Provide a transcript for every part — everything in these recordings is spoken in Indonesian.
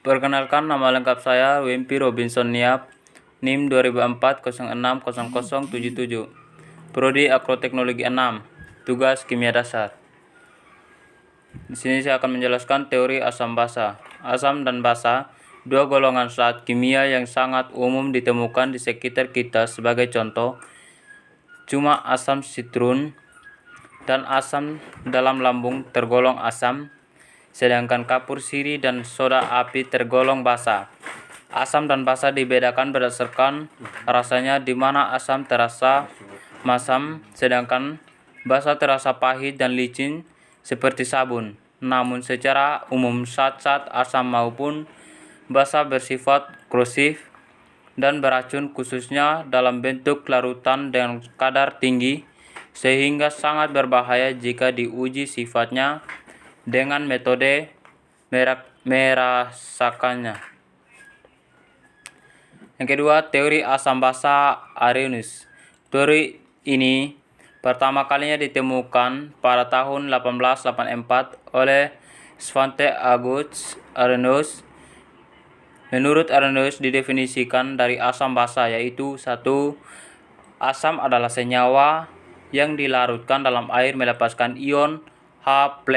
Perkenalkan, nama lengkap saya Wempi Robinson Niap, NIM 2004060077, Prodi Agroteknologi 6, tugas kimia dasar. Di sini saya akan menjelaskan teori asam basa. Asam dan basa, dua golongan zat kimia yang sangat umum ditemukan di sekitar kita. Sebagai contoh, cuma asam sitrun dan asam dalam lambung tergolong asam, sedangkan kapur sirih dan soda api tergolong basa. Asam dan basa dibedakan berdasarkan rasanya, di mana asam terasa masam, sedangkan basa terasa pahit dan licin seperti sabun. Namun secara umum zat-zat asam maupun basa bersifat korosif dan beracun, khususnya dalam bentuk larutan dengan kadar tinggi, sehingga sangat berbahaya jika diuji sifatnya dengan metode merasakannya. Yang kedua, teori asam basa Arrhenius. Teori ini pertama kalinya ditemukan pada tahun 1884 oleh Svante August Arrhenius. Menurut Arrhenius, didefinisikan dari asam basa yaitu: 1. Asam adalah senyawa yang dilarutkan dalam air melepaskan ion H+-.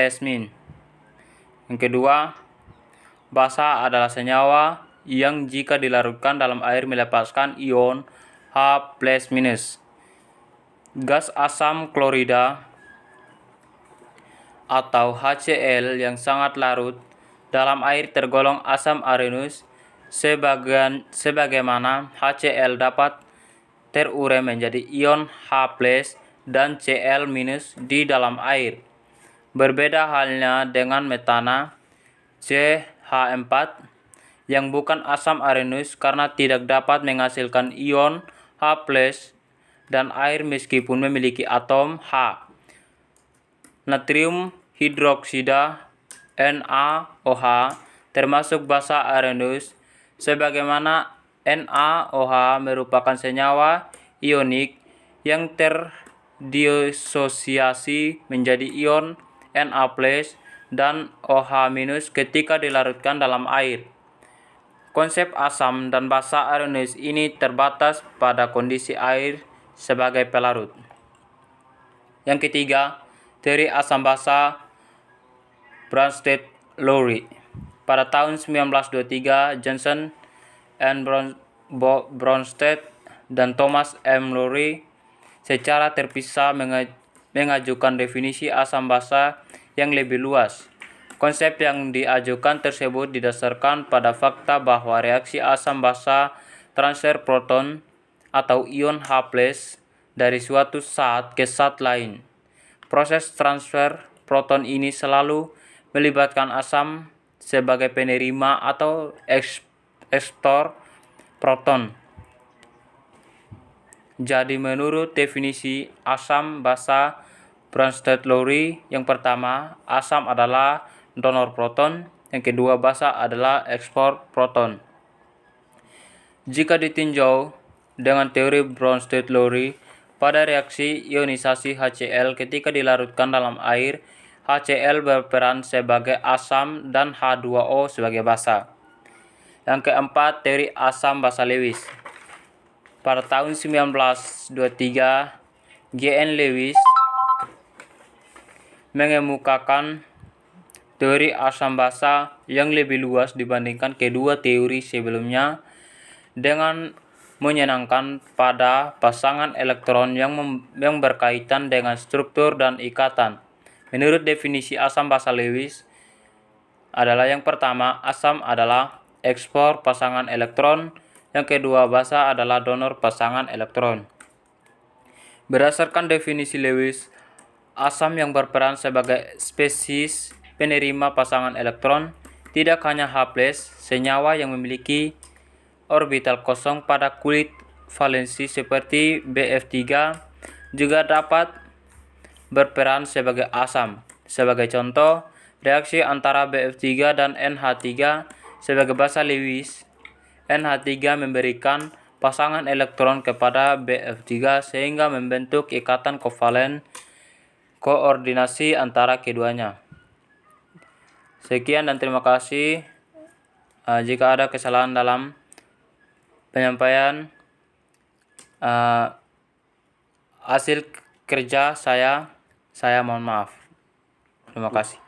Yang kedua, basa adalah senyawa yang jika dilarutkan dalam air melepaskan ion H+-. Gas asam klorida atau HCl yang sangat larut dalam air tergolong asam Arrhenius, sebagaimana HCl dapat terurai menjadi ion H+ dan Cl- di dalam air. Berbeda halnya dengan metana CH4 yang bukan asam Arrhenius karena tidak dapat menghasilkan ion H+ dan air meskipun memiliki atom H. Natrium hidroksida NaOH termasuk basa Arrhenius, sebagaimana NaOH merupakan senyawa ionik yang terdisosiasi menjadi ion Na+ dan OH- ketika dilarutkan dalam air. Konsep asam dan basa Arrhenius ini terbatas pada kondisi air sebagai pelarut. Yang ketiga, teori asam basa Bronsted-Lowry. Pada tahun 1923, Johnson and Bronsted dan Thomas M. Lowry secara terpisah mengajukan definisi asam basa yang lebih luas. Konsep yang diajukan tersebut didasarkan pada fakta bahwa reaksi asam basa transfer proton atau ion H+ dari suatu zat ke zat lain. Proses transfer proton ini selalu melibatkan asam sebagai penerima atau ekspor proton. Jadi menurut definisi asam basa Bronsted-Lowry, yang pertama, asam adalah donor proton, yang kedua, basa adalah ekspor proton. Jika ditinjau dengan teori Bronsted-Lowry, pada reaksi ionisasi HCl ketika dilarutkan dalam air, HCl berperan sebagai asam dan H2O sebagai basa. Yang keempat, teori asam basa Lewis. Pada tahun 1923, G.N. Lewis mengemukakan teori asam basa yang lebih luas dibandingkan kedua teori sebelumnya, dengan menyenangkan pada pasangan elektron yang berkaitan dengan struktur dan ikatan. Menurut definisi asam basa Lewis adalah: yang pertama, asam adalah ekspor pasangan elektron, yang kedua, basa adalah donor pasangan elektron. Berdasarkan definisi Lewis, asam yang berperan sebagai spesies penerima pasangan elektron tidak hanya H+, senyawa yang memiliki orbital kosong pada kulit valensi seperti Bf3 juga dapat berperan sebagai asam. Sebagai contoh, reaksi antara Bf3 dan NH3 sebagai basa Lewis, NH3 memberikan pasangan elektron kepada Bf3 sehingga membentuk ikatan kovalen koordinasi antara keduanya. Sekian dan terima kasih. Jika ada kesalahan dalam penyampaian hasil kerja saya mohon maaf. Terima kasih.